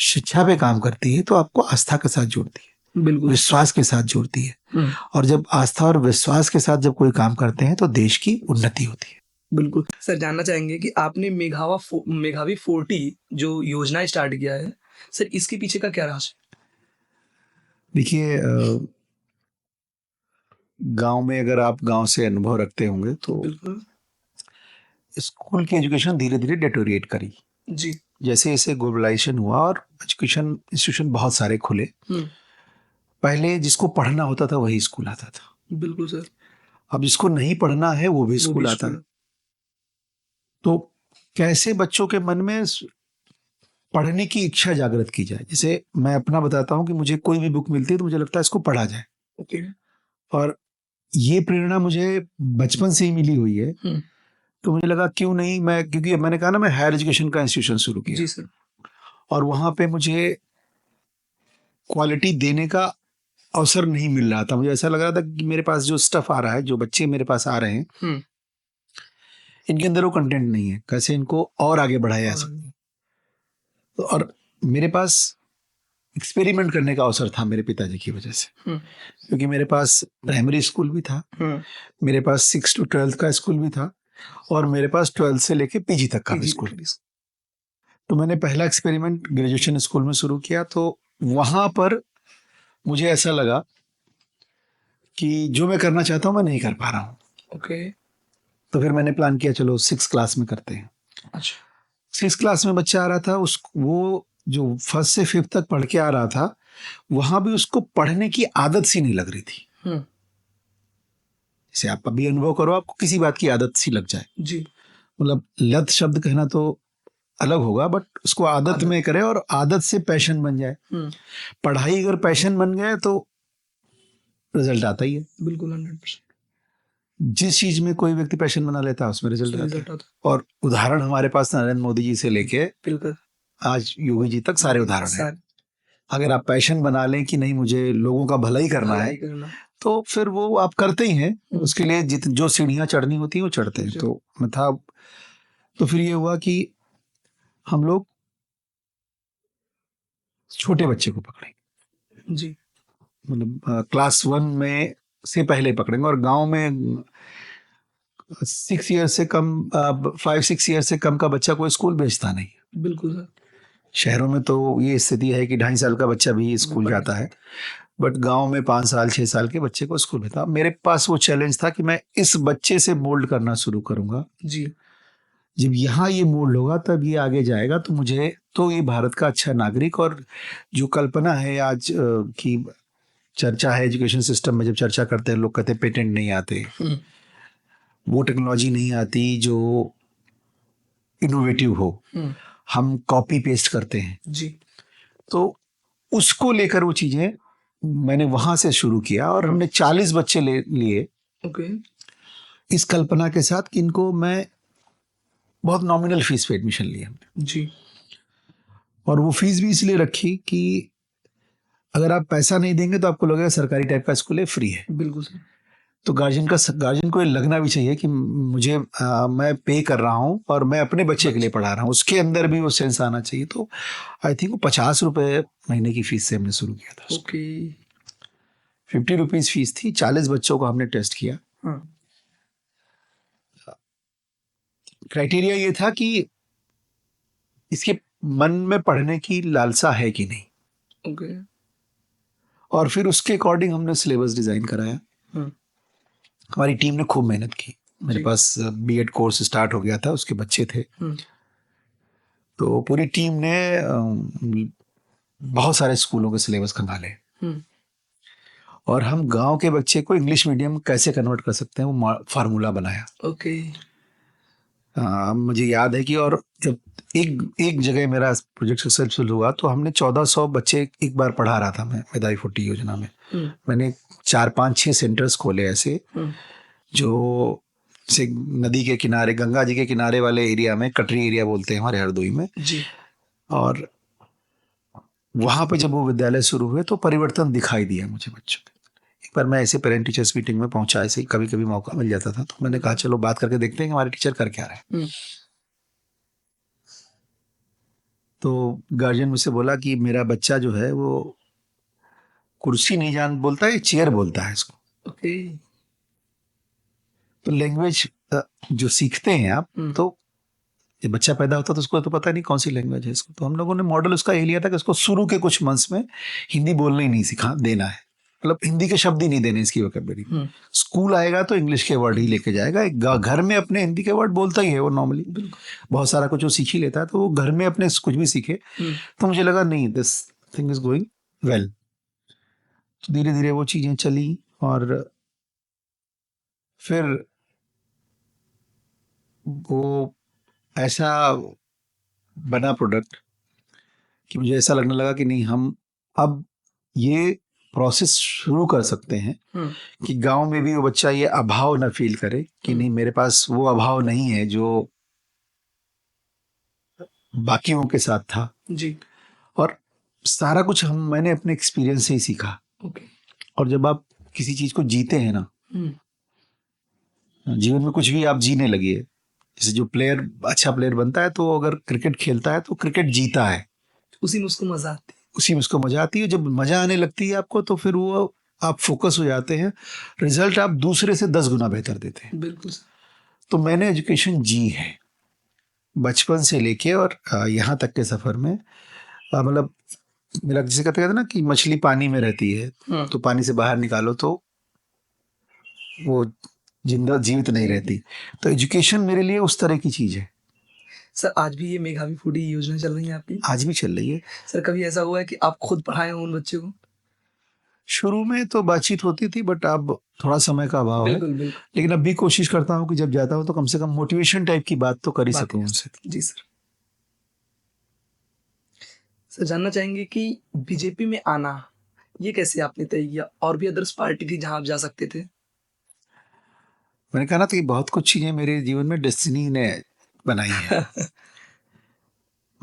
शिक्षा पे काम करती है तो आपको आस्था के साथ जोड़ती है, बिल्कुल, विश्वास के साथ जोड़ती है, और जब आस्था और विश्वास के साथ जब कोई काम करते हैं तो देश की उन्नति होती है। बिल्कुल। सर, जानना चाहेंगे कि आपने मेघावी 40 जो योजना स्टार्ट किया है सर, इसके पीछे का क्या राज है? देखिए, गांव में अगर आप गांव से अनुभव रखते होंगे तो बिल्कुल स्कूल की एजुकेशन धीरे धीरे डेटोरिएट करी जी। जैसे जैसे ग्लोबलाइजेशन हुआ और एजुकेशन इंस्टीट्यूशन बहुत सारे खुले, पहले जिसको पढ़ना होता था वही स्कूल आता था। बिल्कुल सर। अब जिसको नहीं पढ़ना है वो भी स्कूल आता है। तो कैसे बच्चों के मन में पढ़ने की इच्छा जागृत की जाए? जैसे मैं अपना बताता हूँ कि मुझे कोई भी बुक मिलती है तो मुझे लगता है इसको पढ़ा जाए। ओके। और ये प्रेरणा मुझे बचपन से ही मिली हुई है। तो मुझे लगा क्यों नहीं मैं, क्योंकि मैंने कहा ना मैं हायर एजुकेशन का इंस्टीट्यूशन शुरू किया। जी सर। और वहां पे मुझे क्वालिटी देने का अवसर नहीं मिल रहा था। मुझे ऐसा लग रहा था कि मेरे पास जो स्टफ आ रहा है, जो बच्चे मेरे पास आ रहे हैं, इनके अंदर वो कंटेंट नहीं है, कैसे इनको और आगे बढ़ाया जा सकता है। और मेरे पास एक्सपेरिमेंट करने का अवसर था मेरे पिताजी की वजह से, क्योंकि मेरे पास प्राइमरी स्कूल भी था, मेरे पास 6 to 12 का स्कूल भी था, और मेरे पास 12 से लेके पीजी तक का भी स्कूल। तो मैंने पहला एक्सपेरिमेंट ग्रेजुएशन स्कूल में शुरू किया, तो वहाँ पर मुझे ऐसा लगा कि जो मैं करना चाहता हूँ मैं नहीं कर पा रहा हूँ। ओके। तो फिर मैंने प्लान किया चलो 6 क्लास में करते हैं। अच्छा। 6 क्लास में बच्चा आ रहा था, वो जो 1st से 5th तक पढ़ के आ रहा था, वहाँ भी उसको पढ़ने की आदत सी नहीं लग रही थी। जैसे आप अभी अनुभव करो, आपको किसी बात की आदत सी लग जाए जी, मतलब लत शब्द कहना तो अलग होगा, बट उसको आदत में करे और आदत से पैशन बन जाए। पढ़ाई अगर पैशन बन गया तो रिजल्ट आता ही है। बिल्कुल 100%। जिस चीज में कोई व्यक्ति पैशन बना लेता है उसमें रिजल्ट आता है। और उदाहरण हमारे पास नरेंद्र मोदी जी से लेके बिल्कुल आज योगी जी तक सारे उदाहरण हैं। अगर आप पैशन बना लें कि नहीं मुझे लोगों का भला ही करना है, तो फिर वो आप करते ही हैं। उसके लिए जो सीढ़ियां चढ़नी होती हैं वो चढ़ते हैं। तो मैं था, तो फिर ये हुआ कि हम लोग छोटे बच्चे को पकड़ेंगे जी, मतलब क्लास 1 में से पहले पकड़ेंगे। और गांव में 6 ईयर से कम 5-6 ईयर से कम का बच्चा कोई स्कूल भेजता नहीं। बिल्कुल सर। शहरों में तो ये स्थिति है कि 2.5 साल का बच्चा भी स्कूल जाता है, बट गांव में 5 साल 6 साल के बच्चे को स्कूल भेजता। मेरे पास वो चैलेंज था कि मैं इस बच्चे से मोल्ड करना शुरू करूंगा जी। जब यहाँ ये मोल्ड होगा तब ये आगे जाएगा, तो मुझे तो ये भारत का अच्छा नागरिक। और जो कल्पना है आज की चर्चा है एजुकेशन सिस्टम में, जब चर्चा करते हैं लोग कहते हैं पेटेंट नहीं आते, वो टेक्नोलॉजी नहीं आती जो इनोवेटिव हो, हम कॉपी पेस्ट करते हैं जी। तो उसको लेकर वो चीजें मैंने वहां से शुरू किया। और हमने 40 बच्चे लिए ओके। इस कल्पना के साथ कि इनको मैं बहुत नॉमिनल फीस पे एडमिशन लिया जी। और वो फीस भी इसलिए रखी कि अगर आप पैसा नहीं देंगे तो आपको लगेगा सरकारी टाइप का स्कूल है, फ्री है। बिल्कुल सर। तो गार्जियन को ये लगना भी चाहिए कि मुझे मैं पे कर रहा हूँ और मैं अपने बच्चे के लिए पढ़ा रहा हूँ, उसके अंदर भी वो सेंस आना चाहिए। तो आई थिंक वो 50 रुपए महीने की फीस से हमने शुरू किया था। ओके। 50 रुपीज फीस थी, 40 बच्चों को हमने टेस्ट किया। क्राइटेरिया ये था कि इसके मन में पढ़ने की लालसा है कि नहीं। ओके। और फिर उसके अकॉर्डिंग हमने सिलेबस डिजाइन कराया। हमारी टीम ने खूब मेहनत की। मेरे पास बीएड कोर्स स्टार्ट हो गया था, उसके बच्चे थे। तो पूरी टीम ने बहुत सारे स्कूलों के सिलेबस खंगाले और हम गांव के बच्चे को इंग्लिश मीडियम कैसे कन्वर्ट कर सकते हैं वो फार्मूला बनाया। ओके। मुझे याद है कि और जब एक जगह मेरा प्रोजेक्ट सक्सेसफुल हुआ तो हमने 1400 बच्चे एक बार पढ़ा रहा था मैं मेधावी 40 योजना में। मैंने 4-5-6 सेंटर्स खोले ऐसे जो से नदी के किनारे, गंगा जी के किनारे वाले एरिया में, कटरी एरिया बोलते हैं हमारे हरदोई में जी। और वहां पे जब वो विद्यालय शुरू हुए तो परिवर्तन दिखाई दिया मुझे बच्चों के। एक बार मैं ऐसे पेरेंट टीचर्स मीटिंग में पहुंचा, ऐसे ही कभी कभी मौका मिल जाता था, तो मैंने कहा चलो बात करके देखते हैं कि हमारे टीचर कर क्या रहे हैं। तो गार्जियन मुझसे बोला कि मेरा बच्चा जो है वो कुर्सी नहीं जान बोलता है, चेयर बोलता है इसको। ओके। तो लैंग्वेज जो सीखते हैं आप, तो ये बच्चा पैदा होता तो उसको तो पता नहीं कौन सी लैंग्वेज है इसको। तो हम लोगों ने मॉडल उसका ये लिया था कि उसको शुरू के कुछ मंथ्स में हिंदी बोलना ही नहीं सिखा देना है, मतलब हिंदी के शब्द ही नहीं देने इसकी वोकैबुलरी। स्कूल आएगा तो इंग्लिश के वर्ड ही लेके जाएगा, घर में अपने हिंदी के वर्ड बोलता ही है वो नॉर्मली, बहुत सारा कुछ वो सीख ही लेता है, तो वो घर में अपने कुछ भी सीखे। तो मुझे लगा नहीं, this thing is going well. तो धीरे धीरे वो चीजें चली और फिर वो ऐसा बना प्रोडक्ट कि मुझे ऐसा लगने लगा कि नहीं, हम अब ये प्रोसेस शुरू कर सकते हैं कि गांव में भी वो बच्चा ये अभाव न फील करे कि नहीं मेरे पास वो अभाव नहीं है जो बाकियों के साथ था जी। और सारा कुछ मैंने अपने एक्सपीरियंस से ही सीखा। और जब आप किसी चीज को जीते हैं ना, जीवन में कुछ भी आप जीने लगिए, जैसे जो प्लेयर अच्छा प्लेयर बनता है तो अगर क्रिकेट खेलता है तो क्रिकेट जीता है, उसी में उसको मजा आती उसी में उसको मजा आती है। जब मजा आने लगती है आपको तो फिर वो आप फोकस हो जाते हैं, रिजल्ट आप दूसरे से 10 गुना बेहतर देते हैं। है। बिल्कुल सर। तो मैंने एजुकेशन जी है बचपन से लेके और यहाँ तक के सफर में। मतलब मेरा जिसे कहते हैं ना कि मछली पानी में रहती है, तो पानी से बाहर निकालो तो वो जिंदा जीवित नहीं रहती। तो एजुकेशन मेरे लिए उस तरह की चीज है। सर आज भी ये मेधावी फूडी योजना चल रही है आपकी? आज भी चल रही है। सर कभी ऐसा हुआ है कि आप खुद पढ़ाए हो उन बच्चों को? शुरू में तो बातचीत होती थी, बट अब थोड़ा समय का अभाव है। बिल्कुल बिल्कुल। लेकिन अब भी कोशिश करता हूँ कि जब जाता हूँ तो कम से कम मोटिवेशन टाइप की बात तो कर ही सकूँ उनसे। जी सर। सर जानना चाहेंगे कि बीजेपी में आना ये कैसे आपने तय किया, और भी अदर्स पार्टी थी जहां आप जा सकते थे? मैंने कहा ना तो ये बहुत कुछ चीजें मेरे जीवन में डेस्टिनी ने बनाई है।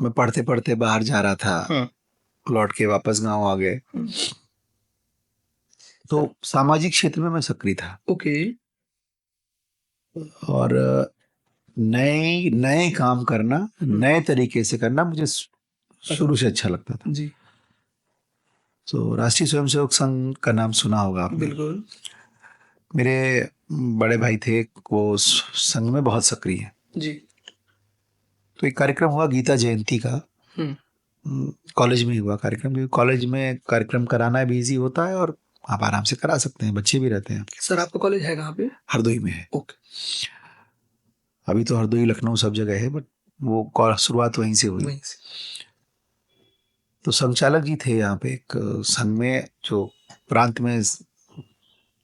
मैं पढ़ते पढ़ते बाहर जा रहा था, लौट के वापस गांव आ गए, तो सामाजिक क्षेत्र में मैं सक्रिय था। ओके। और नए नए काम करना, नए तरीके से करना मुझे शुरू से अच्छा लगता था। जी तो राष्ट्रीय स्वयंसेवक संघ का नाम सुना होगा आपने। बिल्कुल। मेरे बड़े भाई थे, वो संघ में बहुत सक्रिय है। जी। तो एक कार्यक्रम हुआ गीता जयंती का, कॉलेज में ही हुआ कार्यक्रम, क्योंकि कॉलेज में कार्यक्रम कराना भी इजी होता है और आप आराम से करा सकते हैं, बच्चे भी रहते हैं। सर आपका कॉलेज है कहाँ पे? हरदोई में है। ओके। अभी तो हरदोई लखनऊ सब जगह है, बट वो शुरुआत वहीं से हुई। वहीं से। तो संचालक जी थे यहाँ पे एक संघ में, जो प्रांत में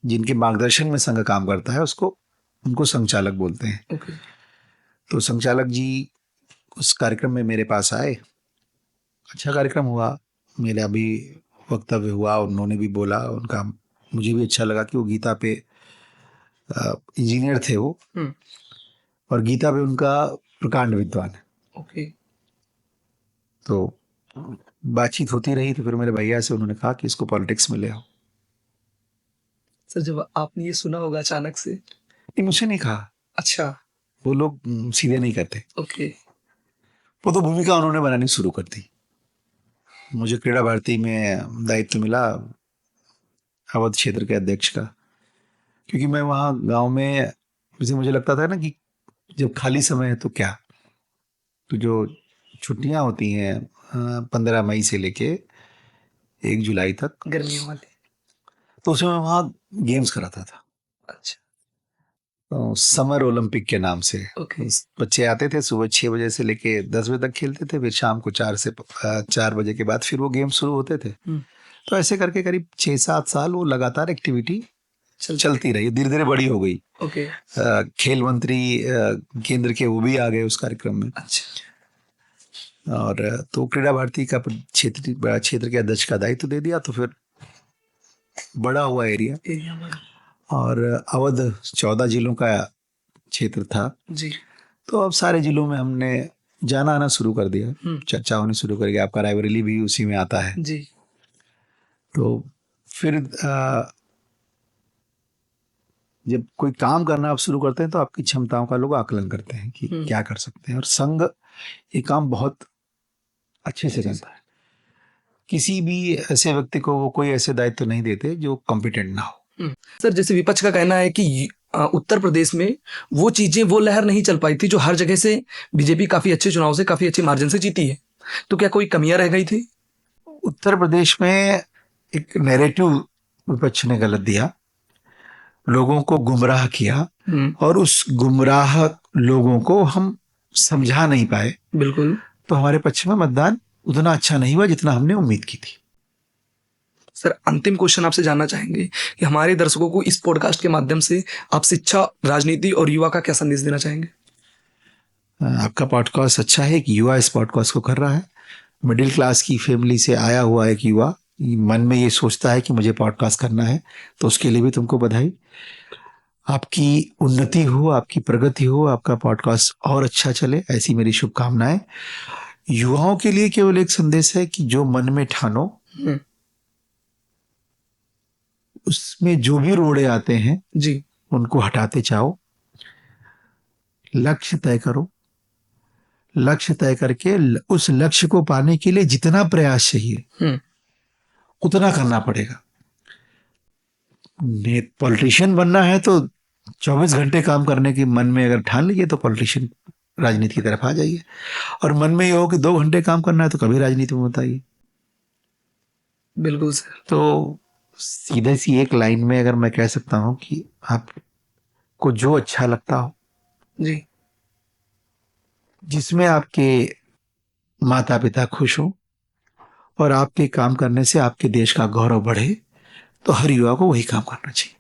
जिनके मार्गदर्शन में संघ काम करता है उसको उनको संचालक बोलते हैं। ओके। तो संचालक जी उस कार्यक्रम में मेरे पास आए। अच्छा कार्यक्रम हुआ, मेरा भी वक्तव्य हुआ, उन्होंने भी बोला उनका, मुझे भी अच्छा लगा कि वो गीता पे इंजीनियर थे वो, और गीता पे उनका प्रकांड विद्वान है। ओके। तो बातचीत होती रही, तो फिर मेरे भैया से उन्होंने कहा कि इसको पॉलिटिक्स में ले आओ। सर जब आपने ये सुना होगा अचानक से? नहीं, मुझे नहीं कहा। अच्छा। वो लोग सीधे नहीं करते। ओके। वो तो भूमिका उन्होंने बनानी शुरू कर दी। मुझे क्रीड़ा भारती में दायित्व मिला अवध क्षेत्र के अध्यक्ष का, क्योंकि मैं वहाँ गांव में, जैसे मुझे लगता था ना कि जब खाली समय है तो क्या, तो जो छुट्टियां होती हैं 15 मई से लेके 1 जुलाई तक, गर्मियों वाले। तो उसमें मैं वहाँ गेम्स कराता था। अच्छा। तो समर ओलंपिक के नाम से ओके। बच्चे आते थे, सुबह 6 बजे से लेके 10 बजे तक खेलते थे, फिर शाम को 4 बजे के बाद फिर वो गेम शुरू होते थे। तो ऐसे करके करीब 6-7 साल वो लगातार एक्टिविटी चलती रही, धीरे धीरे बड़ी हो गई। ओके। खेल मंत्री केंद्र के वो भी आ गए उस कार्यक्रम में। अच्छा। और तो क्रीड़ा भारती का क्षेत्र के अध्यक्ष का दायित्व दे दिया, तो फिर बड़ा हुआ एरिया बड़ा। और अवध 14 जिलों का क्षेत्र था। जी। तो अब सारे जिलों में हमने जाना आना शुरू कर दिया, चर्चा होनी शुरू कर गया। आपका रायबरेली भी उसी में आता है। जी। तो फिर जब कोई काम करना आप शुरू करते हैं तो आपकी क्षमताओं का लोग आकलन करते हैं कि क्या कर सकते हैं, और संघ ये काम बहुत अच्छे से करता है। किसी भी ऐसे व्यक्ति को वो कोई ऐसे दायित्व नहीं देते जो कॉम्पिटेंट ना हो। सर जैसे विपक्ष का कहना है कि उत्तर प्रदेश में वो चीजें, वो लहर नहीं चल पाई थी जो हर जगह से बीजेपी काफी अच्छे चुनाव से, काफी अच्छे मार्जिन से जीती है, तो क्या कोई कमियां रह गई थी? उत्तर प्रदेश में एक नैरेटिव विपक्ष ने गलत दिया, लोगों को गुमराह किया, और उस गुमराह लोगों को हम समझा नहीं पाए। बिल्कुल। तो हमारे पक्ष में मतदान उतना अच्छा नहीं हुआ जितना हमने उम्मीद की थी। सर अंतिम क्वेश्चन आपसे जानना चाहेंगे कि हमारे दर्शकों को इस पॉडकास्ट के माध्यम से आप शिक्षा, राजनीति और युवा का क्या संदेश देना चाहेंगे? आपका पॉडकास्ट अच्छा है कि युवा इस पॉडकास्ट को कर रहा है। मिडिल क्लास की फैमिली से आया हुआ एक युवा मन में ये सोचता है कि मुझे पॉडकास्ट करना है, तो उसके लिए भी तुमको बधाई। आपकी उन्नति हो, आपकी प्रगति हो, आपका पॉडकास्ट और अच्छा चले, ऐसी मेरी शुभकामनाएं। युवाओं के लिए केवल एक संदेश है कि जो मन में ठानो, उसमें जो भी रोड़े आते हैं जी, उनको हटाते जाओ। लक्ष्य तय करो, लक्ष्य तय करके उस लक्ष्य को पाने के लिए जितना प्रयास चाहिए उतना करना पड़ेगा। पॉलिटिशियन बनना है तो 24 घंटे काम करने की मन में अगर ठान लीजिए तो पॉलिटिशियन राजनीति की तरफ आ जाइए, और मन में ये हो कि 2 घंटे काम करना है तो कभी राजनीति में मत आइए। बिल्कुल सर। तो सीधे सी एक लाइन में अगर मैं कह सकता हूं कि आपको जो अच्छा लगता हो जी, जिसमें आपके माता पिता खुश हो और आपके काम करने से आपके देश का गौरव बढ़े, तो हर युवा को वही काम करना चाहिए।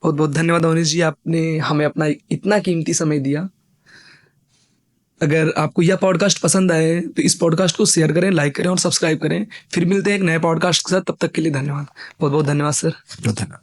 बहुत बहुत धन्यवाद अवनीश जी, आपने हमें अपना इतना कीमती समय दिया। अगर आपको यह पॉडकास्ट पसंद आए तो इस पॉडकास्ट को शेयर करें, लाइक करें और सब्सक्राइब करें। फिर मिलते हैं एक नए पॉडकास्ट के साथ, तब तक के लिए धन्यवाद, बहुत बहुत धन्यवाद सर। धन्यवाद।